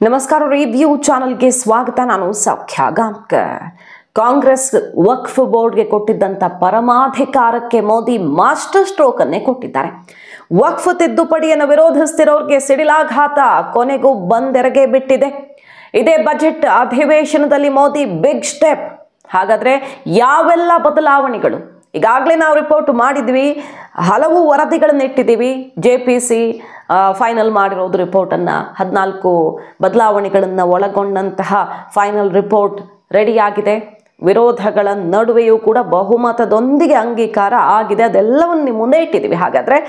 ನಮಸ್ಕಾರ ರಿವ್ಯೂ ಚಾನೆಲ್ಗೆ ಸ್ವಾಗತ. ನಾನು ಸೌಖ್ಯ ಗಾಂವ್ಕರ್. ಕಾಂಗ್ರೆಸ್ ವಕ್ಫ್ ಬೋರ್ಡ್ಗೆ ಕೊಟ್ಟಿದ್ದಂಥ ಪರಮಾಧಿಕಾರಕ್ಕೆ ಮೋದಿ ಮಾಸ್ಟರ್ ಸ್ಟ್ರೋಕ್ ಅನ್ನೇ ಕೊಟ್ಟಿದ್ದಾರೆ. ವಕ್ಫ್ ತಿದ್ದುಪಡಿಯನ್ನು ವಿರೋಧಿಸ್ತಿರೋರಿಗೆ ಸಿಡಿಲಾಘಾತ ಕೊನೆಗೂ ಬಂದೆರಗೆ ಬಿಟ್ಟಿದೆ. ಇದೇ ಬಜೆಟ್ ಅಧಿವೇಶನದಲ್ಲಿ ಮೋದಿ ಬಿಗ್ ಸ್ಟೆಪ್. ಹಾಗಾದ್ರೆ ಯಾವೆಲ್ಲ ಬದಲಾವಣೆಗಳು? ಈಗಾಗಲೇ ನಾವು ರಿಪೋರ್ಟ್ ಮಾಡಿದ್ವಿ, ಹಲವು ವರದಿಗಳನ್ನು ಇಟ್ಟಿದ್ದೀವಿ. JPC ಫೈನಲ್ ಮಾಡಿರೋದು ರಿಪೋರ್ಟನ್ನು, 14 ಬದಲಾವಣೆಗಳನ್ನು ಒಳಗೊಂಡಂತಹ ಫೈನಲ್ ರಿಪೋರ್ಟ್ ರೆಡಿಯಾಗಿದೆ. ವಿರೋಧಗಳ ನಡುವೆಯೂ ಕೂಡ ಬಹುಮತದೊಂದಿಗೆ ಅಂಗೀಕಾರ ಆಗಿದೆ. ಅದೆಲ್ಲವನ್ನು ಮುಂದೆ ಇಟ್ಟಿದ್ದೀವಿ. ಹಾಗಾದರೆ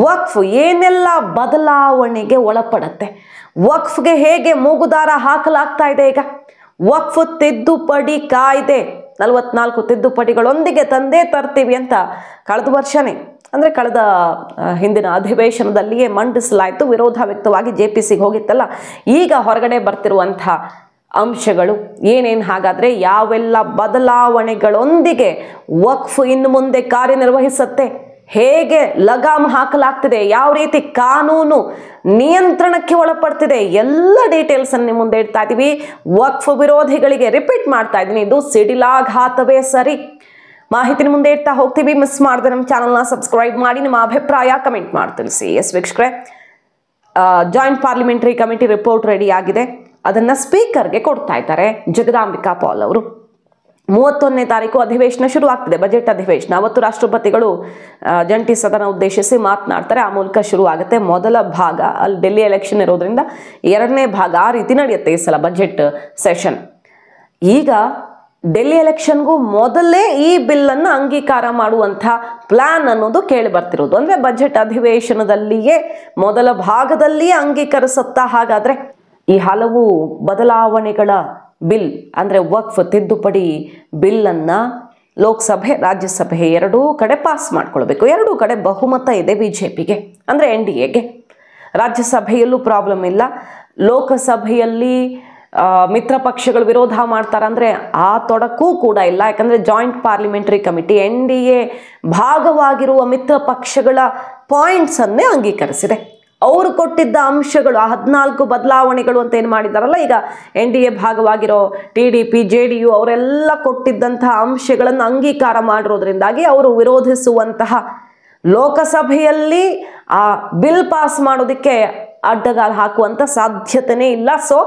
ವಕ್ಫ್ ಏನೆಲ್ಲ ಬದಲಾವಣೆಗೆ ಒಳಪಡುತ್ತೆ? ವಕ್ಫ್ಗೆ ಹೇಗೆ ಮೂಗುದಾರ ಹಾಕಲಾಗ್ತಾ ಇದೆ? ಈಗ ವಕ್ಫ್ ತಿದ್ದುಪಡಿ ಕಾಯ್ದೆ 44 ತಿದ್ದುಪಡಿಗಳೊಂದಿಗೆ ತಂದೇ ತರ್ತೀವಿ ಅಂತ ಕಳೆದ ವರ್ಷನೇ, ಅಂದರೆ ಕಳೆದ ಹಿಂದಿನ ಅಧಿವೇಶನದಲ್ಲಿಯೇ ಮಂಡಿಸಲಾಯಿತು. ವಿರೋಧ ವ್ಯಕ್ತವಾಗಿ JPCಗೆ ಹೋಗಿತ್ತಲ್ಲ. ಈಗ ಹೊರಗಡೆ ಬರ್ತಿರುವಂಥ ಅಂಶಗಳು ಏನೇನು? ಹಾಗಾದರೆ ಯಾವೆಲ್ಲ ಬದಲಾವಣೆಗಳೊಂದಿಗೆ ವಕ್ಫ್ ಇನ್ನು ಮುಂದೆ ಕಾರ್ಯನಿರ್ವಹಿಸುತ್ತೆ? ಹೇಗೆ ಲಗಾಮ್ ಹಾಕಲಾಗ್ತಿದೆ? ಯಾವ ರೀತಿ ಕಾನೂನು ನಿಯಂತ್ರಣಕ್ಕೆ ಒಳಪಡ್ತಿದೆ? ಎಲ್ಲ ಡೀಟೇಲ್ಸನ್ನು ನಿಮ್ಮ ಮುಂದೆ ಇಡ್ತಾ ಇದ್ದೀವಿ. ವಕ್ಫ್ ವಿರೋಧಿಗಳಿಗೆ ರಿಪೀಟ್ ಮಾಡ್ತಾ ಇದ್ದೀನಿ, ಇದು ಸಿಡಿಲಾಘಾತವೇ ಸರಿ. ಮಾಹಿತಿನ ಮುಂದೆ ಇಡ್ತಾ ಹೋಗ್ತೀವಿ. ಮಿಸ್ ಮಾಡಿದ್ರೆ ನಮ್ಮ ಚಾನಲ್ನ ಸಬ್ಸ್ಕ್ರೈಬ್ ಮಾಡಿ, ನಿಮ್ಮ ಅಭಿಪ್ರಾಯ ಕಮೆಂಟ್ ಮಾಡಿ ತಿಳಿಸಿ. ಎಸ್ ವೀಕ್ಷಕರೇ, joint parliamentary committee report ready ಆಗಿದೆ. ಅದನ್ನು ಸ್ಪೀಕರ್ಗೆ ಕೊಡ್ತಾ ಇದ್ದಾರೆ ಜಗದಾಂಬಿಕಾ ಪಾಲ್ ಅವರು. 31ನೇ ತಾರೀಕು ಅಧಿವೇಶನ ಶುರು ಆಗ್ತಿದೆ, ಬಜೆಟ್ ಅಧಿವೇಶನ. ಅವತ್ತು ರಾಷ್ಟ್ರಪತಿಗಳು ಜಂಟಿ ಸದನ ಉದ್ದೇಶಿಸಿ ಮಾತನಾಡ್ತಾರೆ. ಆ ಮೂಲಕ ಶುರು ಆಗುತ್ತೆ ಮೊದಲ ಭಾಗ. ಅಲ್ಲಿ ಡೆಲ್ಲಿ ಎಲೆಕ್ಷನ್ ಇರೋದ್ರಿಂದ 2ನೇ ಭಾಗ ಆ ರೀತಿ ನಡೆಯುತ್ತೆ ಈ ಸಲ ಬಜೆಟ್ ಸೆಷನ್. ಈಗ ಡೆಲ್ಲಿ ಎಲೆಕ್ಷನ್ಗೂ ಮೊದಲೇ ಈ ಬಿಲ್ಲನ್ನು ಅಂಗೀಕಾರ ಮಾಡುವಂಥ ಪ್ಲಾನ್ ಅನ್ನೋದು ಕೇಳಿ ಬರ್ತಿರೋದು. ಅಂದರೆ ಬಜೆಟ್ ಅಧಿವೇಶನದಲ್ಲಿಯೇ ಮೊದಲ ಭಾಗದಲ್ಲಿಯೇ ಅಂಗೀಕರಿಸುತ್ತಾ? ಹಾಗಾದರೆ ಈ ಹಲವು ಬದಲಾವಣೆಗಳ ಬಿಲ್ ಅಂದರೆ ವಕ್ಫ್ ತಿದ್ದುಪಡಿ ಬಿಲ್ಲನ್ನು ಲೋಕಸಭೆ ರಾಜ್ಯಸಭೆ ಎರಡೂ ಕಡೆ ಪಾಸ್ ಮಾಡ್ಕೊಳ್ಬೇಕು. ಎರಡೂ ಕಡೆ ಬಹುಮತ ಇದೆ BJPಗೆ, ಅಂದರೆ NDAಗೆ. ರಾಜ್ಯಸಭೆಯಲ್ಲೂ ಪ್ರಾಬ್ಲಮ್ ಇಲ್ಲ. ಲೋಕಸಭೆಯಲ್ಲಿ ಮಿತ್ರ ಪಕ್ಷಗಳು ವಿರೋಧ ಮಾಡ್ತಾರೆ ಅಂದರೆ ಆ ತೊಡಕೂ ಕೂಡ ಇಲ್ಲ. ಯಾಕಂದರೆ ಜಾಯಿಂಟ್ ಪಾರ್ಲಿಮೆಂಟರಿ ಕಮಿಟಿ NDA ಭಾಗವಾಗಿರುವ ಮಿತ್ರ ಪಕ್ಷಗಳ ಪಾಯಿಂಟ್ಸನ್ನೇ ಅಂಗೀಕರಿಸಿದೆ. ಅವರು ಕೊಟ್ಟಿದ್ದ ಅಂಶಗಳು, ಆ 14 ಬದಲಾವಣೆಗಳು ಅಂತ ಏನು ಮಾಡಿದಾರಲ್ಲ, ಈಗ NDA ಭಾಗವಾಗಿರೋ TDP JDU ಅವರೆಲ್ಲ ಕೊಟ್ಟಿದ್ದಂತಹ ಅಂಶಗಳನ್ನು ಅಂಗೀಕಾರ ಮಾಡಿರೋದ್ರಿಂದಾಗಿ ಅವರು ವಿರೋಧಿಸುವಂತಹ ಲೋಕಸಭೆಯಲ್ಲಿ ಆ ಬಿಲ್ ಪಾಸ್ ಮಾಡೋದಕ್ಕೆ ಅಡ್ಡಗಾಲ ಹಾಕುವಂಥ ಸಾಧ್ಯತೆಯೇ ಇಲ್ಲ. ಸೊ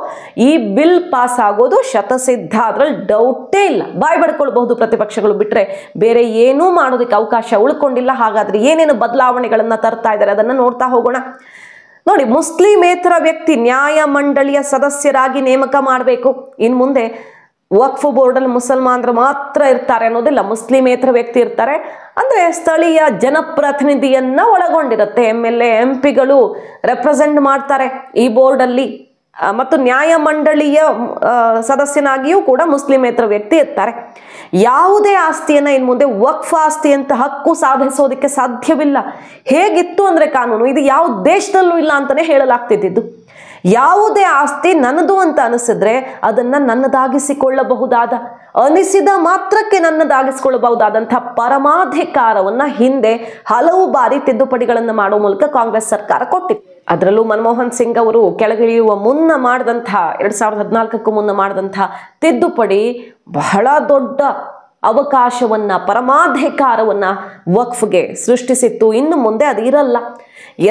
ಈ ಬಿಲ್ ಪಾಸ್ ಆಗೋದು ಶತಸಿದ್ಧ, ಅದರಲ್ಲಿ ಡೌಟೇ ಇಲ್ಲ. ಬಾಯ್ ಬಡ್ಕೊಳ್ಬಹುದು ಪ್ರತಿಪಕ್ಷಗಳು, ಬಿಟ್ಟರೆ ಬೇರೆ ಏನೂ ಮಾಡೋದಕ್ಕೆ ಅವಕಾಶ ಉಳ್ಕೊಂಡಿಲ್ಲ. ಹಾಗಾದರೆ ಏನೇನು ಬದಲಾವಣೆಗಳನ್ನು ತರ್ತಾ ಇದ್ದಾರೆ ಅದನ್ನು ನೋಡ್ತಾ ಹೋಗೋಣ. ನೋಡಿ, ಮುಸ್ಲಿಮೇತರ ವ್ಯಕ್ತಿ ನ್ಯಾಯಮಂಡಳಿಯ ಸದಸ್ಯರಾಗಿ ನೇಮಕ ಮಾಡಬೇಕು. ಇನ್ನು ಮುಂದೆ ವಕ್ಫ್ ಬೋರ್ಡಲ್ಲಿ ಮುಸಲ್ಮಾನರು ಮಾತ್ರ ಇರ್ತಾರೆ ಅನ್ನೋದಿಲ್ಲ, ಮುಸ್ಲಿಮೇತರ ವ್ಯಕ್ತಿ ಇರ್ತಾರೆ. ಅಂದರೆ ಸ್ಥಳೀಯ ಜನಪ್ರತಿನಿಧಿಯನ್ನು ಒಳಗೊಂಡಿರುತ್ತೆ. MLA MP ಗಳು ರೆಪ್ರೆಸೆಂಟ್ ಮಾಡ್ತಾರೆ ಈ ಬೋರ್ಡಲ್ಲಿ. ಮತ್ತು ನ್ಯಾಯಮಂಡಳಿಯ ಸದಸ್ಯನಾಗಿಯೂ ಕೂಡ ಮುಸ್ಲಿಮೇತರ ವ್ಯಕ್ತಿ ಇರ್ತಾರೆ. ಯಾವುದೇ ಆಸ್ತಿಯನ್ನು ಇನ್ನು ಮುಂದೆ ವಕ್ಫ್ ಆಸ್ತಿ ಅಂತ ಹಕ್ಕು ಸಾಧಿಸೋದಕ್ಕೆ ಸಾಧ್ಯವಿಲ್ಲ. ಹೇಗಿತ್ತು ಅಂದರೆ ಕಾನೂನು, ಇದು ಯಾವ ದೇಶದಲ್ಲೂ ಇಲ್ಲ ಅಂತಲೇ ಹೇಳಲಾಗ್ತಿದ್ದು. ಯಾವುದೇ ಆಸ್ತಿ ನನ್ನದು ಅಂತ ಅನಿಸಿದ್ರೆ ಅದನ್ನು ನನ್ನದಾಗಿಸಿಕೊಳ್ಳಬಹುದಾದ, ಅನಿಸಿದ ಮಾತ್ರಕ್ಕೆ ನನ್ನದಾಗಿಸಿಕೊಳ್ಳಬಹುದಾದಂಥ ಪರಮಾಧಿಕಾರವನ್ನು ಹಿಂದೆ ಹಲವು ಬಾರಿ ತಿದ್ದುಪಡಿಗಳನ್ನು ಮಾಡುವ ಮೂಲಕ ಕಾಂಗ್ರೆಸ್ ಸರ್ಕಾರ ಕೊಟ್ಟಿತ್ತು. ಅದರಲ್ಲೂ ಮನಮೋಹನ್ ಸಿಂಗ್ ಅವರು ಕೆಳಗಿಳಿಯುವ ಮುನ್ನ ಮಾಡಿದಂಥ 2014ಕ್ಕೂ ಮುನ್ನ ಮಾಡಿದಂಥ ತಿದ್ದುಪಡಿ ಬಹಳ ದೊಡ್ಡ ಅವಕಾಶವನ್ನು, ಪರಮಾಧಿಕಾರವನ್ನು ವಕ್ಫ್ಗೆ ಸೃಷ್ಟಿಸಿತ್ತು. ಇನ್ನು ಮುಂದೆ ಅದು ಇರಲ್ಲ.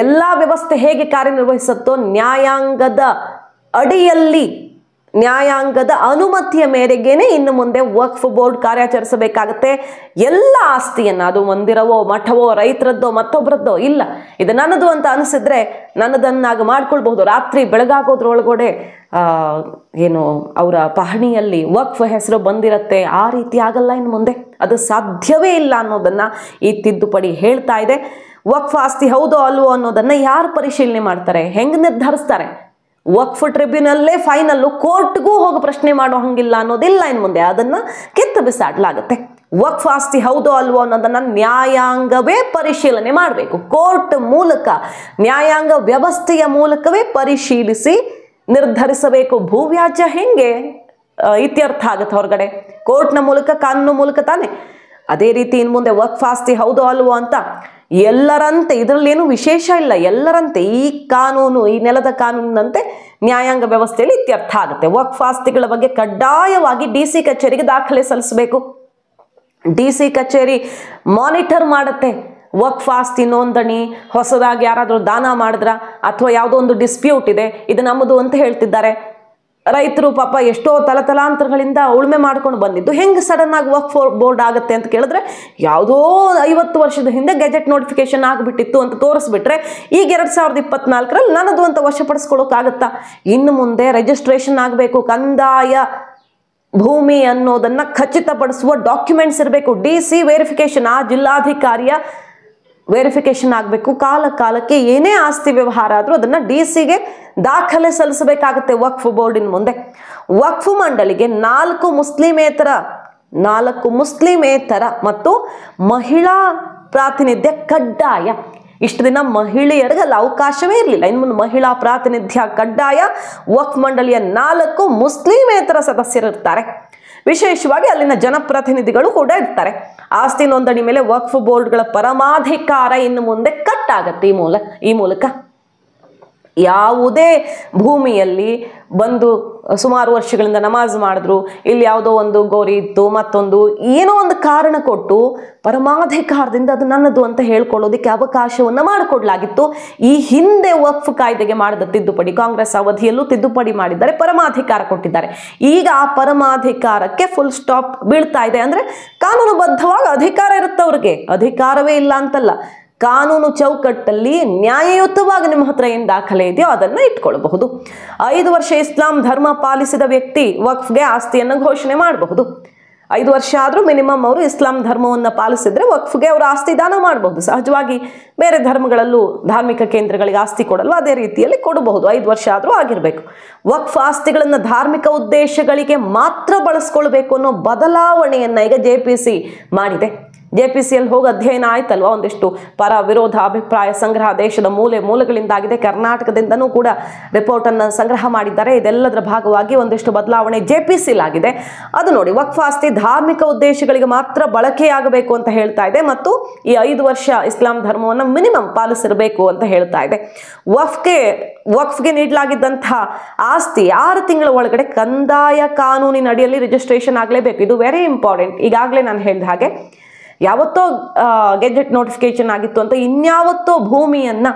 ಎಲ್ಲ ವ್ಯವಸ್ಥೆ ಹೇಗೆ ಕಾರ್ಯನಿರ್ವಹಿಸುತ್ತೋ ನ್ಯಾಯಾಂಗದ ಅಡಿಯಲ್ಲಿ, ನ್ಯಾಯಾಂಗದ ಅನುಮತಿಯ ಮೇರೆಗೇನೆ ಇನ್ನು ಮುಂದೆ ವಕ್ಫ್ ಬೋರ್ಡ್ ಕಾರ್ಯಾಚರಿಸಬೇಕಾಗತ್ತೆ. ಎಲ್ಲ ಆಸ್ತಿಯನ್ನು, ಅದು ಮಂದಿರವೋ ಮಠವೋ ರೈತರದ್ದೋ ಮತ್ತೊಬ್ಬರದ್ದೋ ಇಲ್ಲ, ಇದು ನನ್ನದು ಅಂತ ಅನಿಸಿದ್ರೆ ನನ್ನದನ್ನಾಗಿ ಮಾಡ್ಕೊಳ್ಬಹುದು. ರಾತ್ರಿ ಬೆಳಗಾಗೋದ್ರೊಳಗಡೆ ಏನು ಅವರ ಪಹಣಿಯಲ್ಲಿ ವಕ್ಫ್ ಹೆಸರು ಬಂದಿರತ್ತೆ. ಆ ರೀತಿ ಆಗಲ್ಲ ಇನ್ನು ಮುಂದೆ, ಅದು ಸಾಧ್ಯವೇ ಇಲ್ಲ ಅನ್ನೋದನ್ನು ಈ ತಿದ್ದುಪಡಿ ಹೇಳ್ತಾ ಇದೆ. ವಕ್ಫ್ ಆಸ್ತಿ ಹೌದೋ ಅಲ್ವೋ ಅನ್ನೋದನ್ನು ಯಾರು ಪರಿಶೀಲನೆ ಮಾಡ್ತಾರೆ? ಹೆಂಗೆ ನಿರ್ಧರಿಸ್ತಾರೆ? ವಕ್ಫ್ ಟ್ರಿಬ್ಯುನಲ್ಲೇ ಫೈನಲ್ಲು, ಕೋರ್ಟ್ಗೂ ಹೋಗಿ ಪ್ರಶ್ನೆ ಮಾಡೋ ಹಂಗಿಲ್ಲ ಅನ್ನೋದಿಲ್ಲ ಇನ್ನು ಮುಂದೆ. ಅದನ್ನು ಕಿತ್ತು ಬಿಸಾಡಲಾಗುತ್ತೆ. ವಕ್ಫ್ ಆಸ್ತಿ ಹೌದೋ ಅಲ್ವೋ ಅನ್ನೋದನ್ನು ನ್ಯಾಯಾಂಗವೇ ಪರಿಶೀಲನೆ ಮಾಡಬೇಕು. ಕೋರ್ಟ್ ಮೂಲಕ, ನ್ಯಾಯಾಂಗ ವ್ಯವಸ್ಥೆಯ ಮೂಲಕವೇ ಪರಿಶೀಲಿಸಿ ನಿರ್ಧರಿಸಬೇಕು. ಭೂವ್ಯಾಜ್ಯ ಹೆಂಗೆ ಇತ್ಯರ್ಥ ಆಗುತ್ತೆ ಹೊರಗಡೆ? ಕೋರ್ಟ್ನ ಮೂಲಕ, ಕಾನೂನು ಮೂಲಕ ತಾನೆ. ಅದೇ ರೀತಿ ಇನ್ನು ಮುಂದೆ ವಕ್ಫ್ ಆಸ್ತಿ ಹೌದೋ ಅಲ್ವೋ ಅಂತ ಎಲ್ಲರಂತೆ, ಇದರಲ್ಲೇನು ವಿಶೇಷ ಇಲ್ಲ, ಎಲ್ಲರಂತೆ ಈ ಕಾನೂನು, ಈ ನೆಲದ ಕಾನೂನಿನಂತೆ ನ್ಯಾಯಾಂಗ ವ್ಯವಸ್ಥೆಯಲ್ಲಿ ಇತ್ಯರ್ಥ ಆಗುತ್ತೆ. ವಕ್ಫ್ ಆಸ್ತಿಗಳ ಬಗ್ಗೆ ಕಡ್ಡಾಯವಾಗಿ DC ಕಚೇರಿಗೆ ದಾಖಲೆ ಸಲ್ಲಿಸಬೇಕು. DC ಕಚೇರಿ ಮಾನಿಟರ್ ಮಾಡುತ್ತೆ. ವಕ್ಫ್ ಆಸ್ತಿ ನೋಂದಣಿ, ಹೊಸದಾಗಿ ಯಾರಾದರೂ ದಾನ ಮಾಡಿದ್ರ ಅಥವಾ ಯಾವುದೋ ಒಂದು ಡಿಸ್ಪ್ಯೂಟ್ ಇದೆ, ಇದು ನಮ್ಮದು ಅಂತ ಹೇಳ್ತಿದ್ದಾರೆ. ರೈತರು ಪಾಪ ಎಷ್ಟೋ ತಲತಲಾಂತರಗಳಿಂದ ಉಳುಮೆ ಮಾಡ್ಕೊಂಡು ಬಂದಿದ್ದು ಹೆಂಗೆ ಸಡನ್ ಆಗಿ ವಕ್ಫ್ ಬೋರ್ಡ್ ಆಗುತ್ತೆ ಅಂತ ಕೇಳಿದ್ರೆ, ಯಾವುದೋ 50 ವರ್ಷದ ಹಿಂದೆ ಗೆಜೆಟ್ ನೋಟಿಫಿಕೇಶನ್ ಆಗಿಬಿಟ್ಟಿತ್ತು ಅಂತ ತೋರಿಸ್ಬಿಟ್ರೆ ಈಗ 2024ರಲ್ಲಿ ನನ್ನದು ಅಂತ ವಶಪಡಿಸ್ಕೊಳ್ಳೋಕ್ಕಾಗತ್ತಾ? ಇನ್ನು ಮುಂದೆ ರಿಜಿಸ್ಟ್ರೇಷನ್ ಆಗಬೇಕು, ಕಂದಾಯ ಭೂಮಿ ಅನ್ನೋದನ್ನ ಖಚಿತಪಡಿಸುವ ಡಾಕ್ಯುಮೆಂಟ್ಸ್ ಇರಬೇಕು. DC ವೆರಿಫಿಕೇಶನ್, ಆ ಜಿಲ್ಲಾಧಿಕಾರಿಯ ವೆರಿಫಿಕೇಶನ್ ಆಗಬೇಕು. ಕಾಲಕ್ಕೆ ಏನೇ ಆಸ್ತಿ ವ್ಯವಹಾರ ಆದರೂ ಅದನ್ನು DCಗೆ ದಾಖಲೆ ಸಲ್ಲಿಸಬೇಕಾಗುತ್ತೆ ವಕ್ಫ್ ಬೋರ್ಡಿನ ಮುಂದೆ. ವಕ್ಫ್ ಮಂಡಳಿಗೆ 4 ಮುಸ್ಲಿಮೇತರ ಮತ್ತು ಮಹಿಳಾ ಪ್ರಾತಿನಿಧ್ಯ ಕಡ್ಡಾಯ. ಇಷ್ಟು ದಿನ ಮಹಿಳೆಯರಿಗಲ್ಲ ಅವಕಾಶವೇ ಇರಲಿಲ್ಲ, ಇನ್ನು ಮುಂದೆ ಮಹಿಳಾ ಪ್ರಾತಿನಿಧ್ಯ ಕಡ್ಡಾಯ. ವಕ್ಫ್ ಮಂಡಳಿಯ 4 ಮುಸ್ಲಿಮೇತರ ಸದಸ್ಯರಿರ್ತಾರೆ. ವಿಶೇಷವಾಗಿ ಅಲ್ಲಿನ ಜನಪ್ರತಿನಿಧಿಗಳು ಕೂಡ ಇರ್ತಾರೆ. ಆಸ್ತಿ ನೋಂದಣಿ ಮೇಲೆ ವಕ್ಫ್ ಬೋರ್ಡ್ಗಳ ಪರಮಾಧಿಕಾರ ಇನ್ನು ಮುಂದೆ ಕಟ್ ಆಗತ್ತೆ ಈ ಮೂಲಕ. ಯಾವುದೇ ಭೂಮಿಯಲ್ಲಿ ಬಂದು ಸುಮಾರು ವರ್ಷಗಳಿಂದ ನಮಾಜ್ ಮಾಡಿದ್ರು, ಇಲ್ಲಿ ಯಾವುದೋ ಒಂದು ಗೋರಿ ಇತ್ತು, ಮತ್ತೊಂದು ಏನೋ ಒಂದು ಕಾರಣ ಕೊಟ್ಟು ಪರಮಾಧಿಕಾರದಿಂದ ಅದು ನನ್ನದು ಅಂತ ಹೇಳ್ಕೊಳ್ಳೋದಕ್ಕೆ ಅವಕಾಶವನ್ನು ಮಾಡಿಕೊಡ್ಲಾಗಿತ್ತು. ಈ ಹಿಂದೆ ವಕ್ಫ್ ಕಾಯ್ದೆಗೆ ಮಾಡಿದ ತಿದ್ದುಪಡಿ, ಕಾಂಗ್ರೆಸ್ ಅವಧಿಯಲ್ಲೂ ತಿದ್ದುಪಡಿ ಮಾಡಿದ್ದಾರೆ, ಪರಮಾಧಿಕಾರ ಕೊಟ್ಟಿದ್ದಾರೆ. ಈಗ ಆ ಪರಮಾಧಿಕಾರಕ್ಕೆ ಫುಲ್ ಸ್ಟಾಪ್ ಬೀಳ್ತಾ ಇದೆ. ಅಂದ್ರೆ ಕಾನೂನುಬದ್ಧವಾಗಿ ಅಧಿಕಾರ ಇರುತ್ತೆ ಅವ್ರಿಗೆ, ಅಧಿಕಾರವೇ ಇಲ್ಲ ಅಂತಲ್ಲ. ಕಾನೂನು ಚೌಕಟ್ಟಲ್ಲಿ ನ್ಯಾಯಯುತವಾಗಿ ನಿಮ್ಮ ಹತ್ರ ಏನು ದಾಖಲೆ ಇದೆಯೋ ಅದನ್ನು ಇಟ್ಕೊಳ್ಬಹುದು. 5 ವರ್ಷ ಇಸ್ಲಾಂ ಧರ್ಮ ಪಾಲಿಸಿದ ವ್ಯಕ್ತಿ ವಕ್ಫ್ಗೆ ಆಸ್ತಿಯನ್ನು ಘೋಷಣೆ ಮಾಡಬಹುದು. 5 ವರ್ಷ ಆದರೂ ಮಿನಿಮಮ್ ಅವರು ಇಸ್ಲಾಂ ಧರ್ಮವನ್ನು ಪಾಲಿಸಿದ್ರೆ ವಕ್ಫ್ಗೆ ಅವರು ಆಸ್ತಿ ದಾನ ಮಾಡಬಹುದು. ಸಹಜವಾಗಿ ಬೇರೆ ಧರ್ಮಗಳಲ್ಲೂ ಧಾರ್ಮಿಕ ಕೇಂದ್ರಗಳಿಗೆ ಆಸ್ತಿ ಕೊಡಲ್ವ, ಅದೇ ರೀತಿಯಲ್ಲಿ ಕೊಡಬಹುದು. 5 ವರ್ಷ ಆದರೂ ಆಗಿರಬೇಕು. ವಕ್ಫ್ ಆಸ್ತಿಗಳನ್ನು ಧಾರ್ಮಿಕ ಉದ್ದೇಶಗಳಿಗೆ ಮಾತ್ರ ಬಳಸ್ಕೊಳ್ಬೇಕು ಅನ್ನೋ ಬದಲಾವಣೆಯನ್ನು ಈಗ JPC ಮಾಡಿದೆ. JPCಯಲ್ಲಿ ಹೋಗಿ ಅಧ್ಯಯನ ಆಯ್ತಲ್ವ, ಒಂದಿಷ್ಟು ಪರ ವಿರೋಧ ಅಭಿಪ್ರಾಯ ಸಂಗ್ರಹ ದೇಶದ ಮೂಲೆಗಳಿಂದಾಗಿದೆ. ಕರ್ನಾಟಕದಿಂದನೂ ಕೂಡ ರಿಪೋರ್ಟನ್ನು ಸಂಗ್ರಹ ಮಾಡಿದ್ದಾರೆ. ಇದೆಲ್ಲದರ ಭಾಗವಾಗಿ ಒಂದಿಷ್ಟು ಬದಲಾವಣೆ JPCಲಾಗಿದೆ. ಅದು ನೋಡಿ, ವಕ್ಫ್ ಆಸ್ತಿ ಧಾರ್ಮಿಕ ಉದ್ದೇಶಗಳಿಗೆ ಮಾತ್ರ ಬಳಕೆಯಾಗಬೇಕು ಅಂತ ಹೇಳ್ತಾ ಇದೆ ಮತ್ತು ಈ 5 ವರ್ಷ ಇಸ್ಲಾಂ ಧರ್ಮವನ್ನು ಮಿನಿಮಮ್ ಪಾಲಿಸಿರಬೇಕು ಅಂತ ಹೇಳ್ತಾ ಇದೆ. ವಕ್ಫ್ಗೆ ನೀಡಲಾಗಿದ್ದಂತಹ ಆಸ್ತಿ 6 ತಿಂಗಳ ಒಳಗಡೆ ಕಂದಾಯ ಕಾನೂನಿನ ಅಡಿಯಲ್ಲಿ ರಿಜಿಸ್ಟ್ರೇಷನ್ ಆಗಲೇಬೇಕು. ಇದು ವೆರಿ ಇಂಪಾರ್ಟೆಂಟ್. ಈಗಾಗಲೇ ನಾನು ಹೇಳಿದ ಹಾಗೆ ಯಾವತ್ತೋ ಗೆಜೆಟ್ ನೋಟಿಫಿಕೇಶನ್ ಆಗಿತ್ತು ಅಂತ ಇನ್ಯಾವತ್ತೋ ಭೂಮಿಯನ್ನ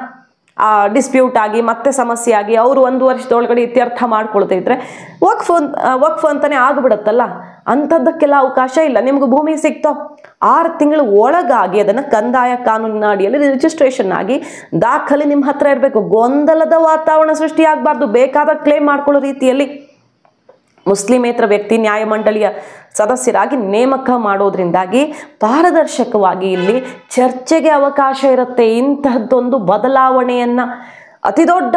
ಡಿಸ್ಪ್ಯೂಟ್ ಆಗಿ ಮತ್ತೆ ಸಮಸ್ಯೆ ಆಗಿ ಅವರು 1 ವರ್ಷದೊಳಗಡೆ ಇತ್ಯರ್ಥ ಮಾಡ್ಕೊಳ್ತಾ ಇದ್ರೆ ವಕ್ಫ್ ಅಂತಾನೆ ಆಗ್ಬಿಡತ್ತಲ್ಲ. ಅಂಥದ್ದಕ್ಕೆಲ್ಲ ಅವಕಾಶ ಇಲ್ಲ. ನಿಮ್ಗೆ ಭೂಮಿ ಸಿಕ್ತೋ 6 ತಿಂಗಳ ಒಳಗಾಗಿ ಅದನ್ನು ಕಂದಾಯ ಕಾನೂನಿನ ಅಡಿಯಲ್ಲಿ ರಿಜಿಸ್ಟ್ರೇಷನ್ ಆಗಿ ದಾಖಲೆ ನಿಮ್ಮ ಹತ್ರ ಇರಬೇಕು. ಗೊಂದಲದ ವಾತಾವರಣ ಸೃಷ್ಟಿಯಾಗಬಾರ್ದು. ಬೇಕಾದ ಕ್ಲೇಮ್ ಮಾಡ್ಕೊಳ್ಳೋ ರೀತಿಯಲ್ಲಿ ಮುಸ್ಲಿಮೇತರ ವ್ಯಕ್ತಿ ನ್ಯಾಯಮಂಡಳಿಯ ಸದಸ್ಯರಾಗಿ ನೇಮಕ ಮಾಡೋದ್ರಿಂದಾಗಿ ಪಾರದರ್ಶಕವಾಗಿ ಇಲ್ಲಿ ಚರ್ಚೆಗೆ ಅವಕಾಶ ಇರುತ್ತೆ. ಇಂತಹದ್ದೊಂದು ಬದಲಾವಣೆಯನ್ನ, ಅತಿ ದೊಡ್ಡ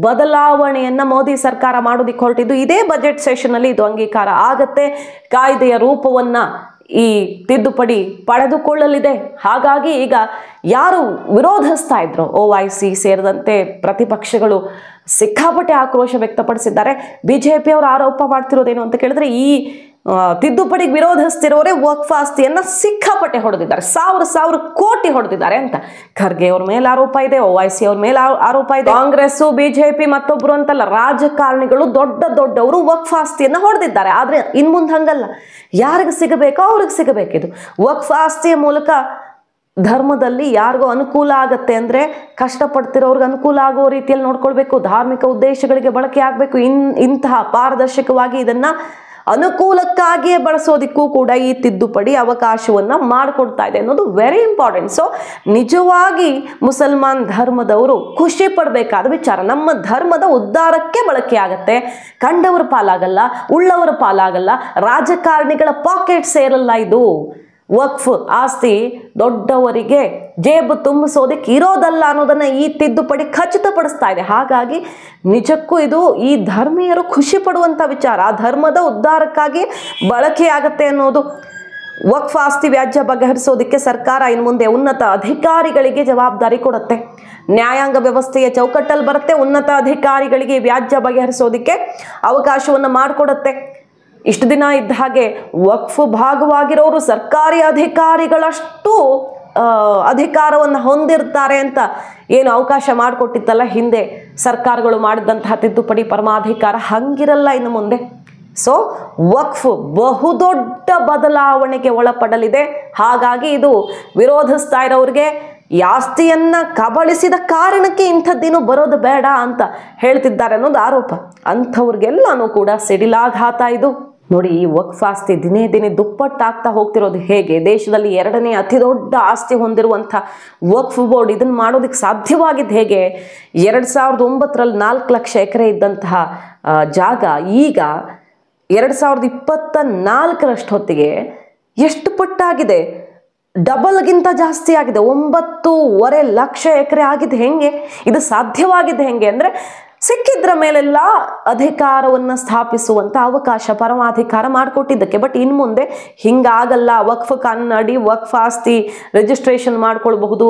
ಬದಲಾವಣೆಯನ್ನ ಮೋದಿ ಸರ್ಕಾರ ಮಾಡೋದಿಕ್ಕೆ ಹೊರಟಿದ್ದು. ಇದೇ ಬಜೆಟ್ ಸೆಷನ್ ಅಲ್ಲಿ ಇದು ಅಂಗೀಕಾರ ಆಗತ್ತೆ. ಕಾಯ್ದೆಯ ರೂಪವನ್ನ ಈ ತಿದ್ದುಪಡಿ ಪಡೆದುಕೊಳ್ಳಲಿದೆ. ಹಾಗಾಗಿ ಈಗ ಯಾರು ವಿರೋಧಿಸ್ತಾ ಇದ್ರು, OIC ಸೇರಿದಂತೆ ಪ್ರತಿಪಕ್ಷಗಳು ಸಿಕ್ಕಾಪಟ್ಟೆ ಆಕ್ರೋಶ ವ್ಯಕ್ತಪಡಿಸಿದ್ದಾರೆ. BJP ಅವರು ಆರೋಪ ಮಾಡ್ತಿರೋದೇನು ಅಂತ ಕೇಳಿದ್ರೆ, ಈ ತಿದ್ದುಪಡಿಗೆ ವಿರೋಧಿಸ್ತಿರೋರೇ ವಕ್ಫ್ ಆಸ್ತಿಯನ್ನ ಸಿಕ್ಕಾಪಟ್ಟೆ ಹೊಡೆದಿದ್ದಾರೆ, ಸಾವಿರ ಕೋಟಿ ಹೊಡೆದಿದ್ದಾರೆ ಅಂತ. ಖರ್ಗೆ ಅವ್ರ ಮೇಲೆ ಆರೋಪ ಇದೆ, OIC ಅವ್ರ ಮೇಲೆ ಆರೋಪ ಇದೆ. ಕಾಂಗ್ರೆಸ್, BJP ಮತ್ತೊಬ್ರು ಅಂತಲ್ಲ, ರಾಜಕಾರಣಿಗಳು ದೊಡ್ಡವರು ವಕ್ಫ್ ಆಸ್ತಿಯನ್ನ ಹೊಡೆದಿದ್ದಾರೆ. ಆದ್ರೆ ಇನ್ ಮುಂದೆ ಹಂಗಲ್ಲ, ಯಾರಿಗೆ ಸಿಗಬೇಕೋ ಅವ್ರಿಗೆ ಸಿಗಬೇಕಿದು. ವಕ್ಫ್ ಆಸ್ತಿಯ ಮೂಲಕ ಧರ್ಮದಲ್ಲಿ ಯಾರಿಗೂ ಅನುಕೂಲ ಆಗತ್ತೆ ಅಂದ್ರೆ ಕಷ್ಟಪಡ್ತಿರೋರ್ಗೆ ಅನುಕೂಲ ಆಗೋ ರೀತಿಯಲ್ಲಿ ನೋಡ್ಕೊಳ್ಬೇಕು. ಧಾರ್ಮಿಕ ಉದ್ದೇಶಗಳಿಗೆ ಬಳಕೆ ಆಗಬೇಕು. ಇಂತಹ ಪಾರದರ್ಶಕವಾಗಿ ಇದನ್ನ ಅನುಕೂಲಕ್ಕಾಗಿಯೇ ಬಳಸೋದಿಕ್ಕೂ ಕೂಡ ಈ ತಿದ್ದುಪಡಿ ಅವಕಾಶವನ್ನ ಮಾಡಿಕೊಡ್ತಾ ಇದೆ ಅನ್ನೋದು ವೆರಿ ಇಂಪಾರ್ಟೆಂಟ್. ಸೊ ನಿಜವಾಗಿ ಮುಸಲ್ಮಾನ್ ಧರ್ಮದವರು ಖುಷಿ ಪಡಬೇಕಾದ ವಿಚಾರ. ನಮ್ಮ ಧರ್ಮದ ಉದ್ಧಾರಕ್ಕೆ ಬಳಕೆ ಆಗತ್ತೆ. ಕಂಡವರ ಪಾಲಾಗಲ್ಲ, ಉಳ್ಳವರ ಪಾಲಾಗಲ್ಲ, ರಾಜಕಾರಣಿಗಳ ಪಾಕೆಟ್ ಸೇರಲ್ಲ. ಇದು ವಕ್ಫ್ ಆಸ್ತಿ ದೊಡ್ಡವರಿಗೆ ಜೇಬು ತುಂಬಿಸೋದಕ್ಕೆ ಇರೋದಲ್ಲ ಅನ್ನೋದನ್ನ ಈ ತಿದ್ದುಪಡಿ ಖಚಿತಪಡಿಸ್ತಾ ಇದೆ. ಹಾಗಾಗಿ ನಿಜಕ್ಕೂ ಇದು ಈ ಧರ್ಮೀಯರು ಖುಷಿ ಪಡುವಂತ ವಿಚಾರ. ಆ ಧರ್ಮದ ಉದ್ಧಾರಕ್ಕಾಗಿ ಬಳಕೆಯಾಗತ್ತೆ ಅನ್ನೋದು. ವಕ್ಫ್ ಆಸ್ತಿ ವ್ಯಾಜ್ಯ ಬಗೆಹರಿಸೋದಕ್ಕೆ ಸರ್ಕಾರ ಇನ್ನು ಮುಂದೆ ಉನ್ನತ ಅಧಿಕಾರಿಗಳಿಗೆ ಜವಾಬ್ದಾರಿ ಕೊಡುತ್ತೆ. ನ್ಯಾಯಾಂಗ ವ್ಯವಸ್ಥೆಯ ಚೌಕಟ್ಟಲ್ಲಿ ಬರುತ್ತೆ. ಉನ್ನತ ಅಧಿಕಾರಿಗಳಿಗೆ ವ್ಯಾಜ್ಯ ಬಗೆಹರಿಸೋದಕ್ಕೆ ಅವಕಾಶವನ್ನು ಮಾಡಿಕೊಡುತ್ತೆ. ಇಷ್ಟು ದಿನ ಇದ್ದ ಹಾಗೆ ವಕ್ಫ್ ಭಾಗವಾಗಿರೋರು ಸರ್ಕಾರಿ ಅಧಿಕಾರಿಗಳಷ್ಟು ಅಧಿಕಾರವನ್ನು ಹೊಂದಿರ್ತಾರೆ ಅಂತ ಏನು ಅವಕಾಶ ಮಾಡಿಕೊಟ್ಟಿತ್ತಲ್ಲ ಹಿಂದೆ ಸರ್ಕಾರಗಳು ಮಾಡಿದಂತಹ ತಿದ್ದುಪಡಿ ಪರಮಾಧಿಕಾರ, ಹಂಗಿರಲ್ಲ ಇನ್ನು ಮುಂದೆ. ಸೊ ವಕ್ಫ್ ಬಹುದೊಡ್ಡ ಬದಲಾವಣೆಗೆ ಒಳಪಡಲಿದೆ. ಹಾಗಾಗಿ ಇದು ವಿರೋಧಿಸ್ತಾ ಇರೋರಿಗೆ ಈ ಆಸ್ತಿಯನ್ನ ಕಬಳಿಸಿದ ಕಾರಣಕ್ಕೆ ಇಂಥದ್ದೇನು ಬರೋದು ಬೇಡ ಅಂತ ಹೇಳ್ತಿದ್ದಾರೆ ಅನ್ನೋದು ಆರೋಪ. ಅಂಥವ್ರಿಗೆಲ್ಲಾನು ಕೂಡ ಸಿಡಿಲಾಘಾತ ಇದು. ನೋಡಿ, ಈ ವಕ್ಫ್ ಆಸ್ತಿ ದಿನೇ ದಿನೇ ದುಪ್ಪಟ್ಟಾಗ್ತಾ ಹೋಗ್ತಿರೋದು ಹೇಗೆ? ದೇಶದಲ್ಲಿ 2ನೇ ಅತಿ ದೊಡ್ಡ ಆಸ್ತಿ ಹೊಂದಿರುವಂಥ ವಕ್ಫ್ ಬೋರ್ಡ್ ಇದನ್ನು ಮಾಡೋದಕ್ಕೆ ಸಾಧ್ಯವಾಗಿದ್ದು ಹೇಗೆ? 2009ರಲ್ಲಿ 4 ಲಕ್ಷ ಎಕರೆ ಇದ್ದಂತಹ ಜಾಗ ಈಗ 2024ರಷ್ಟು ಹೊತ್ತಿಗೆ ಎಷ್ಟು ಪಟ್ಟಾಗಿದೆ? ಡಬಲ್ಗಿಂತ ಜಾಸ್ತಿ ಆಗಿದೆ. 9.5 ಲಕ್ಷ ಎಕರೆ ಆಗಿದೆ. ಹೆಂಗೆ ಇದು ಸಾಧ್ಯವಾಗಿದೆ? ಹೆಂಗೆ ಅಂದರೆ ಸಿಕ್ಕಿದ್ರ ಮೇಲೆಲ್ಲ ಅಧಿಕಾರವನ್ನು ಸ್ಥಾಪಿಸುವಂಥ ಅವಕಾಶ ಪರಮಾಧಿಕಾರ ಮಾಡಿಕೊಟ್ಟಿದ್ದಕ್ಕೆ. ಬಟ್ ಇನ್ನು ಮುಂದೆ ಹಿಂಗಾಗಲ್ಲ. ವಕ್ಫ್ ಕಾನೂನು ಅಡಿ ವಕ್ಫ್ ಆಸ್ತಿ ರಿಜಿಸ್ಟ್ರೇಷನ್ ಮಾಡ್ಕೊಳ್ಬಹುದು,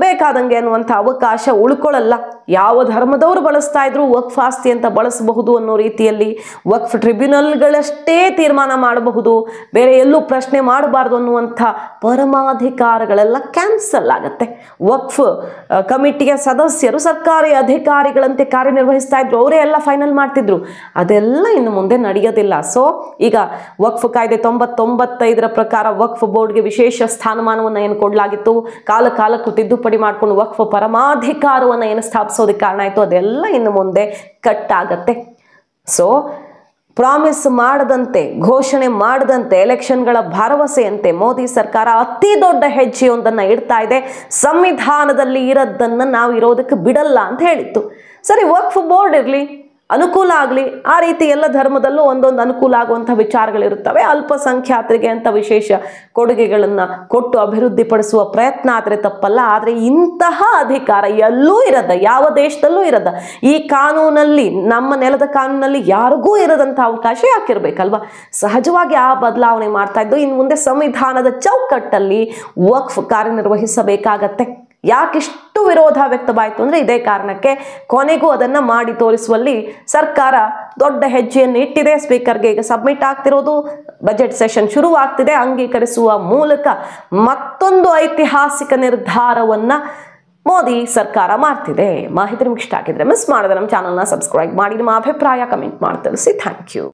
ಬೇಕಾದಂಗೆ ಅನ್ನುವಂಥ ಅವಕಾಶ ಉಳ್ಕೊಳ್ಳಲ್ಲ. ಯಾವ ಧರ್ಮದವರು ಬಳಸ್ತಾ ಇದ್ರು ವಕ್ಫ್ ಆಸ್ತಿ ಅಂತ ಬಳಸಬಹುದು ಅನ್ನೋ ರೀತಿಯಲ್ಲಿ ವಕ್ಫ್ ಟ್ರಿಬ್ಯುನಲ್ಗಳಷ್ಟೇ ತೀರ್ಮಾನ ಮಾಡಬಹುದು, ಬೇರೆ ಎಲ್ಲೂ ಪ್ರಶ್ನೆ ಮಾಡಬಾರ್ದು ಅನ್ನುವಂಥ ಪರಮಾಧಿಕಾರಗಳೆಲ್ಲ ಕ್ಯಾನ್ಸಲ್ ಆಗುತ್ತೆ. ವಕ್ಫ್ ಕಮಿಟಿಯ ಸದಸ್ಯರು ಸರ್ಕಾರಿ ಅಧಿಕಾರಿಗಳಂತೆ ಕಾರ್ಯನಿರ್ವಹಿಸ್ತಾ ಇದ್ರು, ಅವರೇ ಎಲ್ಲ ಫೈನಲ್ ಮಾಡ್ತಿದ್ರು. ಅದೆಲ್ಲ ಇನ್ನು ಮುಂದೆ ನಡೆಯೋದಿಲ್ಲ. ಸೊ ಈಗ ವಕ್ಫ್ ಕಾಯ್ದೆ 95ರ ಪ್ರಕಾರ ವಕ್ಫ್ ಬೋರ್ಡ್ಗೆ ವಿಶೇಷ ಸ್ಥಾನಮಾನವನ್ನು ಏನು ಕೊಡಲಾಗಿತ್ತು, ಕಾಲಕ್ಕೂ ತಿದ್ದುಪಡಿ ಮಾಡಿಕೊಂಡು ವಕ್ಫ್ ಪರಮಾಧಿಕಾರವನ್ನು ಏನು ಸ್ಥಾಪಿಸೋದಕ್ಕೆ ಕಾರಣ ಆಯಿತು, ಅದೆಲ್ಲ ಇನ್ನು ಮುಂದೆ ಕಟ್ಟಾಗತ್ತೆ. ಸೊ ಪ್ರಾಮಿಸ್ ಮಾಡದಂತೆ, ಘೋಷಣೆ ಮಾಡದಂತೆ, ಎಲೆಕ್ಷನ್ಗಳ ಭರವಸೆಯಂತೆ ಮೋದಿ ಸರ್ಕಾರ ಅತಿ ದೊಡ್ಡ ಹೆಜ್ಜೆಯೊಂದನ್ನು ಇಡ್ತಾ ಇದೆ. ಸಂವಿಧಾನದಲ್ಲಿ ಇರೋದನ್ನು ನಾವು ಇರೋದಕ್ಕೆ ಬಿಡಲ್ಲ ಅಂತ ಹೇಳಿತ್ತು. ಸರಿ, ವಕ್ಫ್ ಬೋರ್ಡ್ ಇರಲಿ, ಅನುಕೂಲ ಆಗಲಿ. ಆ ರೀತಿ ಎಲ್ಲ ಧರ್ಮದಲ್ಲೂ ಒಂದೊಂದು ಅನುಕೂಲ ಆಗುವಂಥ ವಿಚಾರಗಳಿರುತ್ತವೆ. ಅಲ್ಪಸಂಖ್ಯಾತರಿಗೆ ಅಂತ ವಿಶೇಷ ಕೊಡುಗೆಗಳನ್ನು ಕೊಟ್ಟು ಅಭಿವೃದ್ಧಿಪಡಿಸುವ ಪ್ರಯತ್ನ ಆದರೆ ತಪ್ಪಲ್ಲ. ಆದರೆ ಇಂತಹ ಅಧಿಕಾರ ಎಲ್ಲೂ ಇರದ, ಯಾವ ದೇಶದಲ್ಲೂ ಇರದ, ಈ ಕಾನೂನಲ್ಲಿ, ನಮ್ಮ ನೆಲದ ಕಾನೂನಲ್ಲಿ ಯಾರಿಗೂ ಇರದಂಥ ಅವಕಾಶ ಯಾಕಿರ್ಬೇಕಲ್ವಾ? ಸಹಜವಾಗಿ ಆ ಬದಲಾವಣೆ ಮಾಡ್ತಾ ಇದ್ದು. ಇನ್ನು ಮುಂದೆ ಸಂವಿಧಾನದ ಚೌಕಟ್ಟಲ್ಲಿ ವಕ್ಫ್ ಕಾರ್ಯನಿರ್ವಹಿಸಬೇಕಾಗತ್ತೆ. ಯಾಕಿಷ್ಟು ವಿರೋಧ ವ್ಯಕ್ತವಾಯಿತು ಅಂದರೆ ಇದೇ ಕಾರಣಕ್ಕೆ. ಕೊನೆಗೂ ಅದನ್ನು ಮಾಡಿ ತೋರಿಸುವಲ್ಲಿ ಸರ್ಕಾರ ದೊಡ್ಡ ಹೆಜ್ಜೆಯನ್ನು ಇಟ್ಟಿದೆ. ಸ್ಪೀಕರ್ಗೆ ಈಗ ಸಬ್ಮಿಟ್ ಆಗ್ತಿರೋದು, ಬಜೆಟ್ ಸೆಷನ್ ಶುರುವಾಗ್ತಿದೆ. ಅಂಗೀಕರಿಸುವ ಮೂಲಕ ಮತ್ತೊಂದು ಐತಿಹಾಸಿಕ ನಿರ್ಧಾರವನ್ನು ಮೋದಿ ಸರ್ಕಾರ ಮಾಡ್ತಿದೆ. ಮಾಹಿತಿ ನಿಮ್ಗೆ ಇಷ್ಟ ಆಗಿದ್ರೆ ಮಿಸ್ ಮಾಡದೆ ನಮ್ಮ ಚಾನಲ್ನ ಸಬ್ಸ್ಕ್ರೈಬ್ ಮಾಡಿ, ನಿಮ್ಮ ಅಭಿಪ್ರಾಯ ಕಮೆಂಟ್ ಮಾಡಿ ತಿಳಿಸಿ. Thank you.